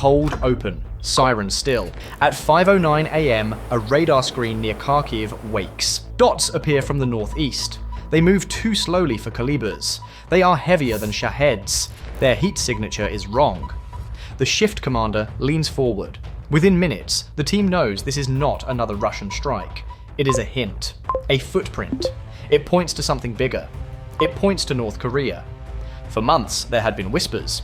Cold open, siren still. At 5:09 AM, a radar screen near Kharkiv wakes. Dots appear from the northeast. They move too slowly for calibers. They are heavier than Shaheds. Their heat signature is wrong. The shift commander leans forward. Within minutes, the team knows this is not another Russian strike. It is a hint, a footprint. It points to something bigger. It points to North Korea. For months, there had been whispers.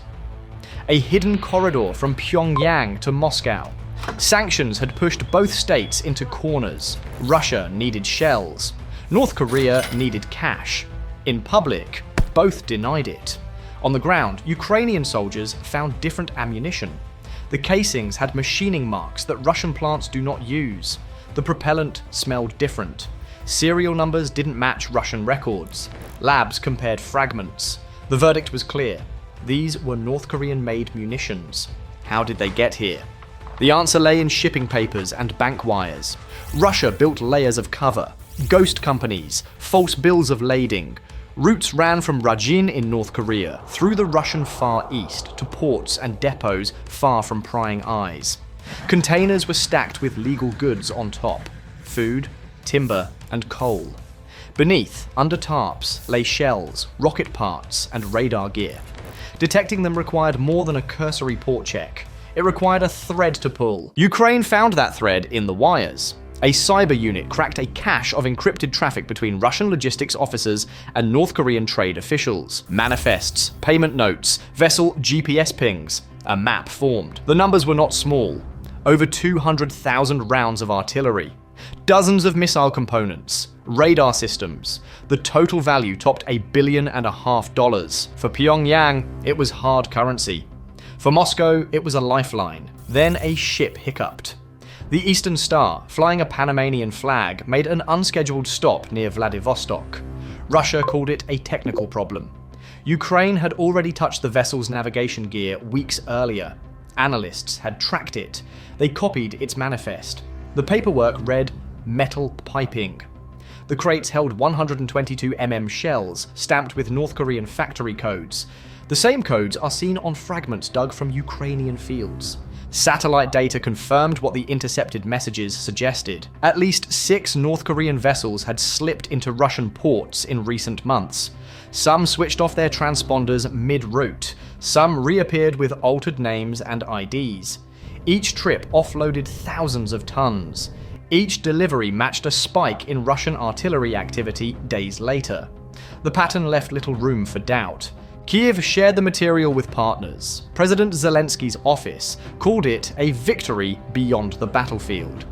A hidden corridor from Pyongyang to Moscow. Sanctions had pushed both states into corners. Russia needed shells. North Korea needed cash. In public, both denied it. On the ground, Ukrainian soldiers found different ammunition. The casings had machining marks that Russian plants do not use. The propellant smelled different. Serial numbers didn't match Russian records. Labs compared fragments. The verdict was clear. These were North Korean-made munitions. How did they get here? The answer lay in shipping papers and bank wires. Russia built layers of cover, ghost companies, false bills of lading. Routes ran from Rajin in North Korea through the Russian Far East to ports and depots far from prying eyes. Containers were stacked with legal goods on top: food, timber, and coal. Beneath, under tarps, lay shells, rocket parts, and radar gear. Detecting them required more than a cursory port check. It required a thread to pull. Ukraine found that thread in the wires. A cyber unit cracked a cache of encrypted traffic between Russian logistics officers and North Korean trade officials. Manifests, payment notes, vessel GPS pings. A map formed. The numbers were not small. Over 200,000 rounds of artillery. Dozens of missile components, radar systems. The total value topped $1.5 billion. For Pyongyang, it was hard currency. For Moscow, it was a lifeline. Then a ship hiccuped. The Eastern Star, flying a Panamanian flag, made an unscheduled stop near Vladivostok. Russia called it a technical problem. Ukraine had already touched the vessel's navigation gear weeks earlier. Analysts had tracked it. They copied its manifest. The paperwork read metal piping. The crates held 122 shells, stamped with North Korean factory codes. The same codes are seen on fragments dug from Ukrainian fields. Satellite data confirmed what the intercepted messages suggested. At least 6 North Korean vessels had slipped into Russian ports in recent months. Some switched off their transponders mid-route. Some reappeared with altered names and IDs. Each trip offloaded thousands of tons. Each delivery matched a spike in Russian artillery activity days later. The pattern left little room for doubt. Kyiv shared the material with partners. President Zelensky's office called it a victory beyond the battlefield.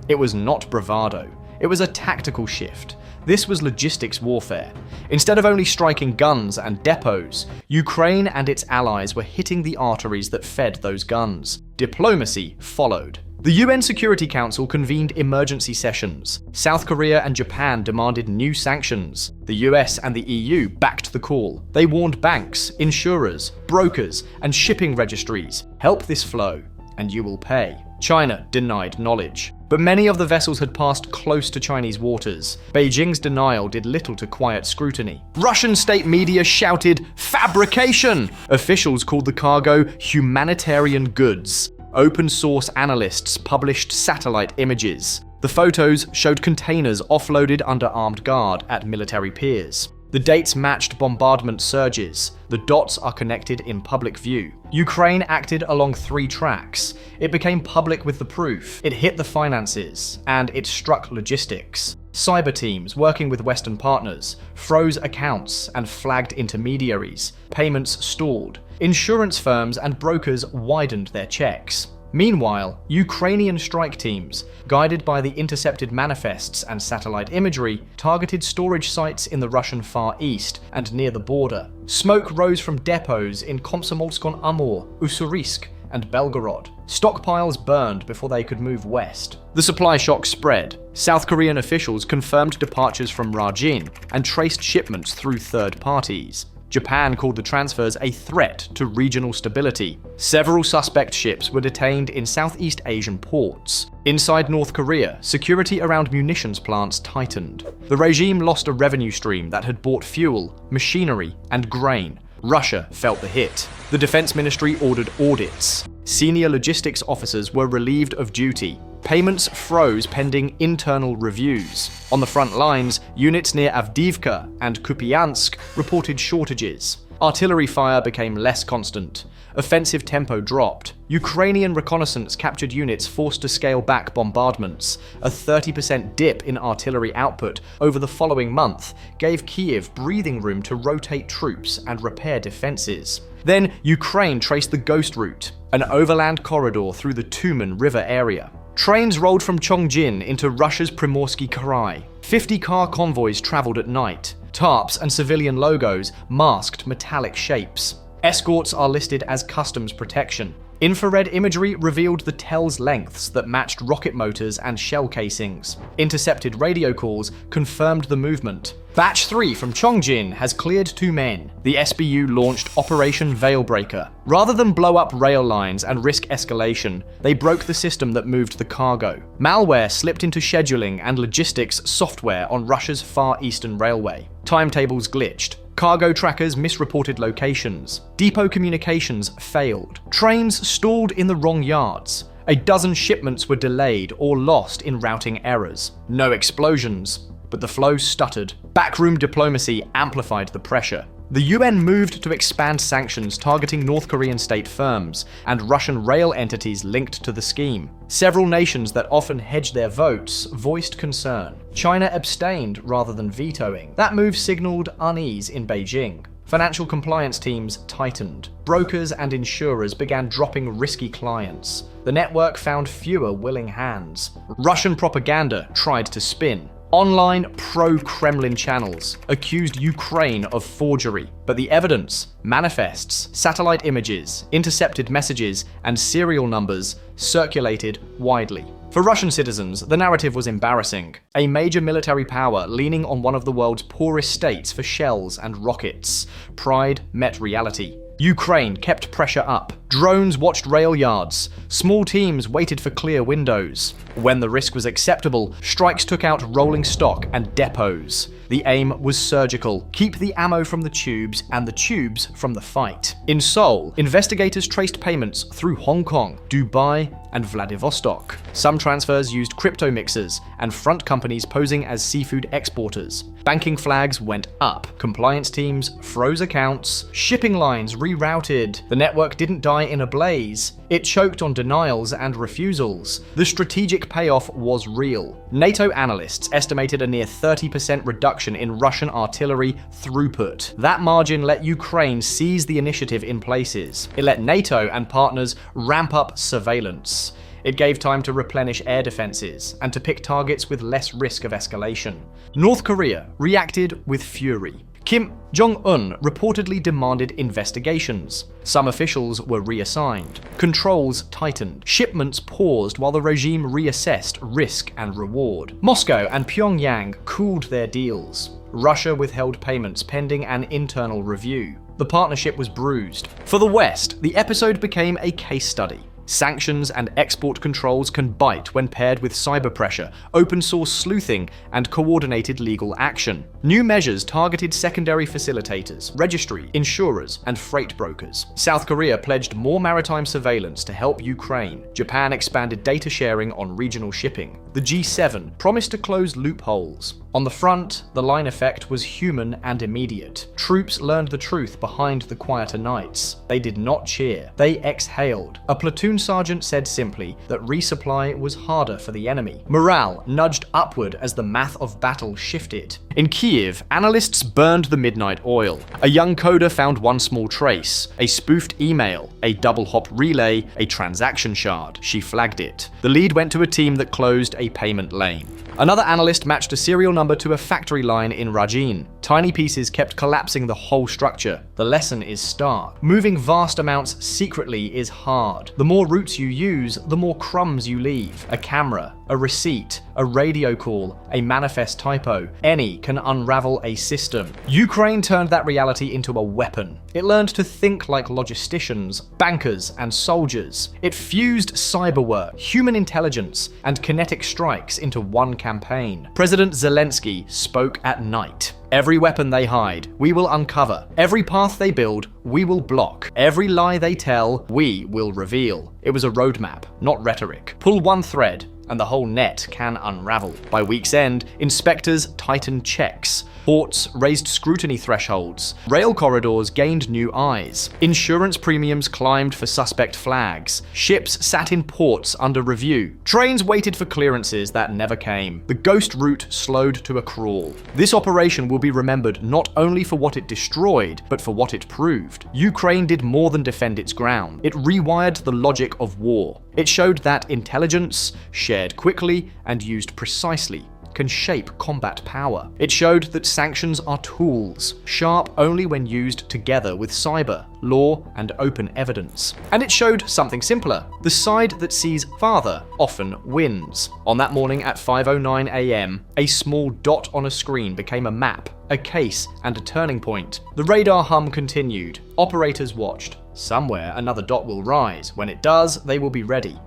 It was not bravado. It was a tactical shift. This was logistics warfare. Instead of only striking guns and depots, Ukraine and its allies were hitting the arteries that fed those guns. Diplomacy followed. The UN Security Council convened emergency sessions. South Korea and Japan demanded new sanctions. The US and the EU backed the call. They warned banks, insurers, brokers, and shipping registries, help this flow, and you will pay. China denied knowledge. But many of the vessels had passed close to Chinese waters. Beijing's denial did little to quiet scrutiny. Russian state media shouted, "Fabrication!" Officials called the cargo humanitarian goods. Open source analysts published satellite images. The photos showed containers offloaded under armed guard at military piers. The dates matched bombardment surges. The dots are connected in public view. Ukraine acted along 3 tracks. It became public with the proof. It hit the finances, and it struck logistics. Cyber teams working with Western partners froze accounts and flagged intermediaries. Payments stalled. Insurance firms and brokers widened their checks. Meanwhile, Ukrainian strike teams, guided by the intercepted manifests and satellite imagery, targeted storage sites in the Russian Far East and near the border. Smoke rose from depots in Komsomolsk-on-Amur, Ussurisk, and Belgorod. Stockpiles burned before they could move west. The supply shock spread. South Korean officials confirmed departures from Rajin and traced shipments through third parties. Japan called the transfers a threat to regional stability. Several suspect ships were detained in Southeast Asian ports. Inside North Korea, security around munitions plants tightened. The regime lost a revenue stream that had bought fuel, machinery, and grain. Russia felt the hit. The defense ministry ordered audits. Senior logistics officers were relieved of duty. Payments froze pending internal reviews. On the front lines, units near Avdiivka and Kupiansk reported shortages. Artillery fire became less constant. Offensive tempo dropped. Ukrainian reconnaissance captured units forced to scale back bombardments. A 30% dip in artillery output over the following month gave Kyiv breathing room to rotate troops and repair defenses. Then Ukraine traced the Ghost Route, an overland corridor through the Tumen River area. Trains rolled from Chongjin into Russia's Primorsky Krai. 50-car convoys traveled at night. Tarps and civilian logos masked metallic shapes. Escorts are listed as customs protection. Infrared imagery revealed the TEL's lengths that matched rocket motors and shell casings. Intercepted radio calls confirmed the movement. Batch 3 from Chongjin has cleared Tumen. The SBU launched Operation Veilbreaker. Rather than blow up rail lines and risk escalation, they broke the system that moved the cargo. Malware slipped into scheduling and logistics software on Russia's Far Eastern Railway. Timetables glitched. Cargo trackers misreported locations. Depot communications failed. Trains stalled in the wrong yards. A dozen shipments were delayed or lost in routing errors. No explosions, but the flow stuttered. Backroom diplomacy amplified the pressure. The UN moved to expand sanctions targeting North Korean state firms and Russian rail entities linked to the scheme. Several nations that often hedge their votes voiced concern. China abstained rather than vetoing. That move signaled unease in Beijing. Financial compliance teams tightened. Brokers and insurers began dropping risky clients. The network found fewer willing hands. Russian propaganda tried to spin. Online pro-Kremlin channels accused Ukraine of forgery, but the evidence, manifests, satellite images, intercepted messages, and serial numbers circulated widely. For Russian citizens, the narrative was embarrassing. A major military power leaning on one of the world's poorest states for shells and rockets. Pride met reality. Ukraine kept pressure up. Drones watched rail yards. Small teams waited for clear windows. When the risk was acceptable, strikes took out rolling stock and depots. The aim was surgical. Keep the ammo from the tubes and the tubes from the fight. In Seoul, investigators traced payments through Hong Kong, Dubai, and Vladivostok. Some transfers used crypto mixers and front companies posing as seafood exporters. Banking flags went up. Compliance teams froze accounts. Shipping lines rerouted. The network didn't die in a blaze. It choked on denials and refusals. The strategic payoff was real. NATO analysts estimated a near 30% reduction in Russian artillery throughput. That margin let Ukraine seize the initiative in places. It let NATO and partners ramp up surveillance. It gave time to replenish air defenses and to pick targets with less risk of escalation. North Korea reacted with fury. Kim Jong-un reportedly demanded investigations. Some officials were reassigned. Controls tightened. Shipments paused while the regime reassessed risk and reward. Moscow and Pyongyang cooled their deals. Russia withheld payments pending an internal review. The partnership was bruised. For the West, the episode became a case study. Sanctions and export controls can bite when paired with cyber pressure, open source sleuthing, and coordinated legal action. New measures targeted secondary facilitators, registry, insurers, and freight brokers. South Korea pledged more maritime surveillance to help Ukraine. Japan expanded data sharing on regional shipping. The G7 promised to close loopholes. On the front, the line effect was human and immediate. Troops learned the truth behind the quieter nights. They did not cheer. They exhaled. A platoon sergeant said simply that resupply was harder for the enemy. Morale nudged upward as the math of battle shifted. In Kyiv, analysts burned the midnight oil. A young coder found one small trace, a spoofed email, a double-hop relay, a transaction shard. She flagged it. The lead went to a team that closed a payment lane. Another analyst matched a serial number to a factory line in Rajin. Tiny pieces kept collapsing the whole structure. The lesson is stark. Moving vast amounts secretly is hard. The more routes you use, the more crumbs you leave. A camera, a receipt, a radio call, a manifest typo. Any can unravel a system. Ukraine turned that reality into a weapon. It learned to think like logisticians, bankers, and soldiers. It fused cyber work, human intelligence, and kinetic strikes into one campaign. President Zelensky spoke at night. Every weapon they hide, we will uncover. Every path they build, we will block. Every lie they tell, we will reveal. It was a roadmap, not rhetoric. Pull one thread, and the whole net can unravel. By week's end, inspectors tightened checks. Ports raised scrutiny thresholds. Rail corridors gained new eyes. Insurance premiums climbed for suspect flags. Ships sat in ports under review. Trains waited for clearances that never came. The ghost route slowed to a crawl. This operation will be remembered not only for what it destroyed, but for what it proved. Ukraine did more than defend its ground. It rewired the logic of war. It showed that intelligence, shared quickly and used precisely, can shape combat power. It showed that sanctions are tools, sharp only when used together with cyber, law, and open evidence. And it showed something simpler. The side that sees farther often wins. On that morning at 5:09 a.m., a small dot on a screen became a map, a case, and a turning point. The radar hum continued. Operators watched. Somewhere another dot will rise. When it does, they will be ready.